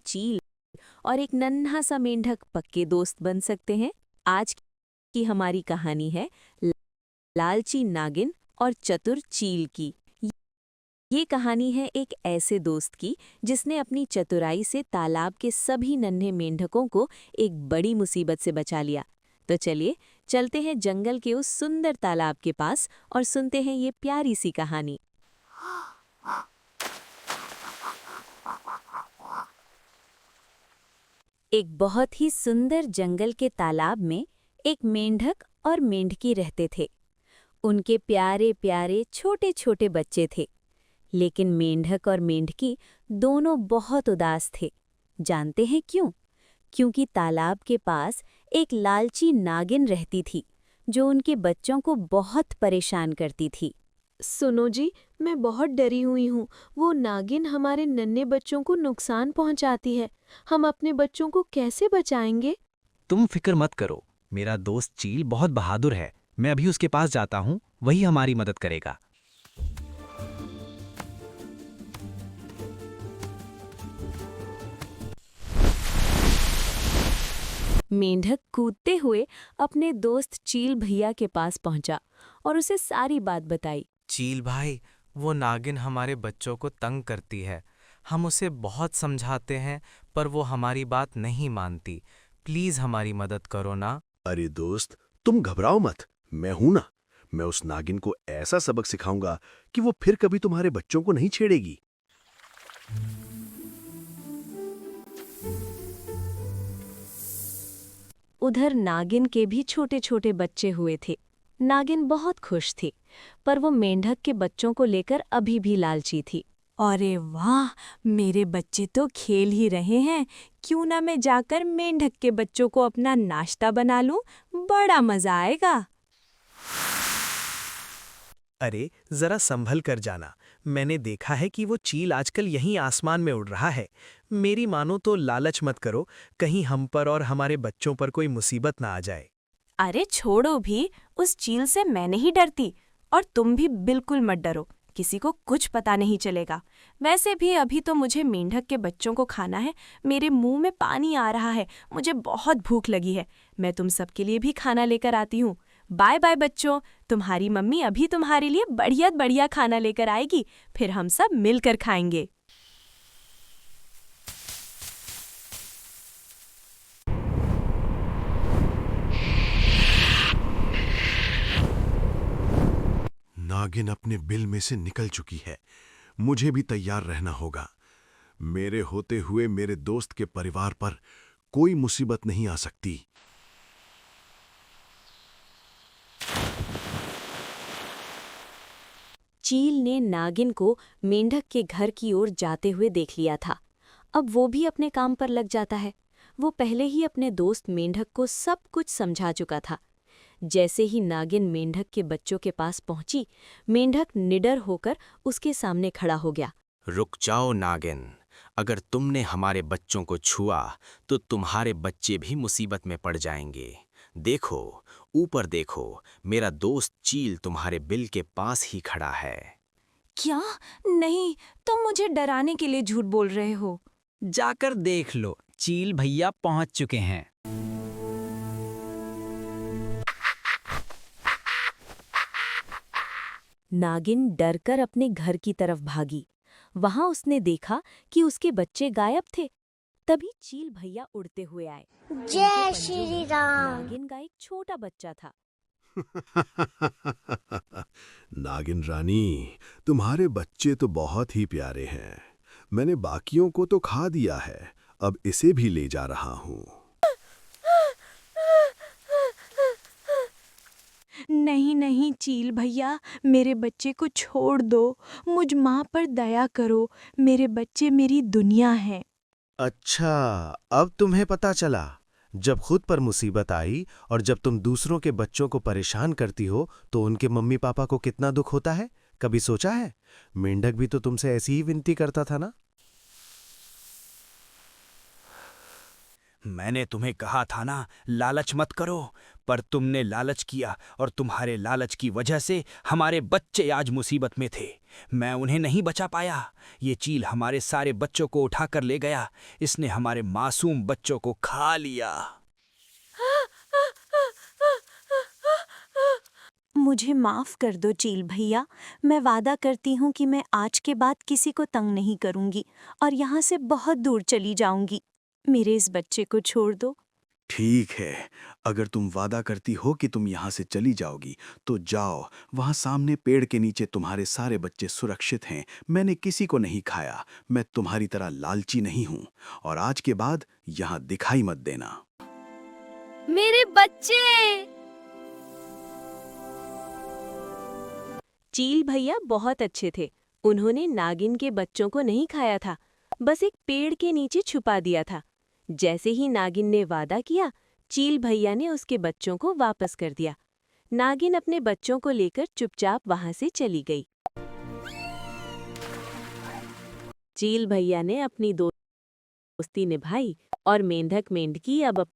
चील और एक नन्हा सा मेंढक पक्के दोस्त बन सकते हैं। आज की हमारी कहानी है लालची नागिन और चतुर चील की। ये कहानी है एक ऐसे दोस्त की जिसने अपनी चतुराई से तालाब के सभी नन्हे मेंढकों को एक बड़ी मुसीबत से बचा लिया। तो चलिए चलते हैं जंगल के उस सुंदर तालाब के पास और सुनते हैं ये प्यारी सी कहानी। एक बहुत ही सुंदर जंगल के तालाब में एक मेंढक और मेंढकी रहते थे। उनके प्यारे प्यारे छोटे छोटे बच्चे थे, लेकिन मेंढक और मेंढकी दोनों बहुत उदास थे। जानते हैं क्यों? क्योंकि तालाब के पास एक लालची नागिन रहती थी जो उनके बच्चों को बहुत परेशान करती थी। सुनो जी, मैं बहुत डरी हुई हूँ। वो नागिन हमारे नन्हे बच्चों को नुकसान पहुँचाती है। हम अपने बच्चों को कैसे बचाएंगे? तुम फिक्र मत करो, मेरा दोस्त चील बहुत बहादुर है। मैं अभी उसके पास जाता हूँ, वही हमारी मदद करेगा। मेंढक कूदते हुए अपने दोस्त चील भैया के पास पहुंचा और उसे सारी बात बताई। चील भाई, वो नागिन हमारे बच्चों को तंग करती है। हम उसे बहुत समझाते हैं पर वो हमारी बात नहीं मानती। प्लीज हमारी मदद करो ना। अरे दोस्त, तुम घबराओ मत, मैं हूं ना। मैं उस नागिन को ऐसा सबक सिखाऊंगा कि वो फिर कभी तुम्हारे बच्चों को नहीं छेड़ेगी। उधर नागिन के भी छोटे छोटे बच्चे हुए थे। नागिन बहुत खुश थी, पर वो मेंढक के बच्चों को लेकर अभी भी लालची थी। अरे वाह, मेरे बच्चे तो खेल ही रहे हैं, क्यों ना मैं जाकर मेंढक के बच्चों को अपना नाश्ता बना लूं, बड़ा मजा आएगा। अरे जरा संभल कर जाना, मैंने देखा है कि वो चील आजकल यहीं आसमान में उड़ रहा है। मेरी मानो तो लालच मत करो, कहीं हम पर और हमारे बच्चों पर कोई मुसीबत ना आ जाए। अरे छोड़ो भी, उस चील से मैं नहीं डरती, और तुम भी बिल्कुल मत डरो, किसी को कुछ पता नहीं चलेगा। वैसे भी अभी तो मुझे मेंढक के बच्चों को खाना है, मेरे मुंह में पानी आ रहा है, मुझे बहुत भूख लगी है। मैं तुम सबके लिए भी खाना लेकर आती हूँ। बाय बाय बच्चों, तुम्हारी मम्मी अभी तुम्हारे लिए बढ़िया बढ़िया खाना लेकर आएगी, फिर हम सब मिलकर खाएंगे। नागिन अपने बिल में से निकल चुकी है, मुझे भी तैयार रहना होगा। मेरे होते हुए मेरे दोस्त के परिवार पर कोई मुसीबत नहीं आ सकती। चील ने नागिन को मेंढक के घर की ओर जाते हुए देख लिया था। अब वो भी अपने काम पर लग जाता है। वो पहले ही अपने दोस्त मेंढक को सब कुछ समझा चुका था। जैसे ही नागिन मेंढक के बच्चों के पास पहुंची, मेंढक निडर होकर उसके सामने खड़ा हो गया। रुक जाओ नागिन, अगर तुमने हमारे बच्चों को छुआ तो तुम्हारे बच्चे भी मुसीबत में पड़ जाएंगे। देखो, ऊपर देखो, मेरा दोस्त चील तुम्हारे बिल के पास ही खड़ा है। क्या? नहीं, तुम मुझे डराने के लिए झूठ बोल रहे हो। जाकर देख लो, चील भैया पहुंच चुके हैं। नागिन डरकर अपने घर की तरफ भागी। वहां उसने देखा कि उसके बच्चे गायब थे। तभी चील भैया उड़ते हुए आए। जय श्री राम। नागिन का एक छोटा बच्चा था। नागिन रानी, तुम्हारे बच्चे तो बहुत ही प्यारे हैं। मैंने बाकियों को तो खा दिया है, अब इसे भी ले जा रहा हूँ। नहीं नहीं चील भैया, मेरे बच्चे को छोड़ दो। मुझ माँ पर दया करो, मेरे बच्चे मेरी दुनिया हैं। अच्छा, अब तुम्हें पता चला। जब खुद पर मुसीबत आई और जब तुम दूसरों के बच्चों को परेशान करती हो तो उनके मम्मी पापा को कितना दुख होता है, कभी सोचा है? मेंढक भी तो तुमसे ऐसी ही विनती करता था ना। मैंने तुम्हें कहा था ना, लालच मत करो, पर तुमने लालच किया और तुम्हारे लालच की वजह से हमारे बच्चे आज मुसीबत में थे। मैं उन्हें नहीं बचा पाया। ये चील हमारे सारे बच्चों को उठाकर ले गया। इसने हमारे मासूम बच्चों को खा लिया। मुझे माफ कर दो चील भैया। मैं वादा करती हूँ कि मैं आज के बाद किसी को तंग नहीं करूँगी और यहाँ से बहुत दूर चली जाऊँगी। मेरे इस बच्चे को छोड़ दो। ठीक है, अगर तुम वादा करती हो कि तुम यहाँ से चली जाओगी तो जाओ। वहाँ सामने पेड़ के नीचे तुम्हारे सारे बच्चे सुरक्षित हैं। मैंने किसी को नहीं खाया। मैं तुम्हारी तरह लालची नहीं हूँ और आज के बाद यहाँ दिखाई मत देना। मेरे बच्चे। चील भैया बहुत अच्छे थे। उन्होंने नागिन के बच्चों को नहीं खाया था, बस एक पेड़ के नीचे छुपा दिया था। जैसे ही नागिन ने वादा किया, चील भैया ने उसके बच्चों को वापस कर दिया। नागिन अपने बच्चों को लेकर चुपचाप वहां से चली गई। चील भैया ने अपनी दोस्ती निभाई और मेंढक मेंढकी अब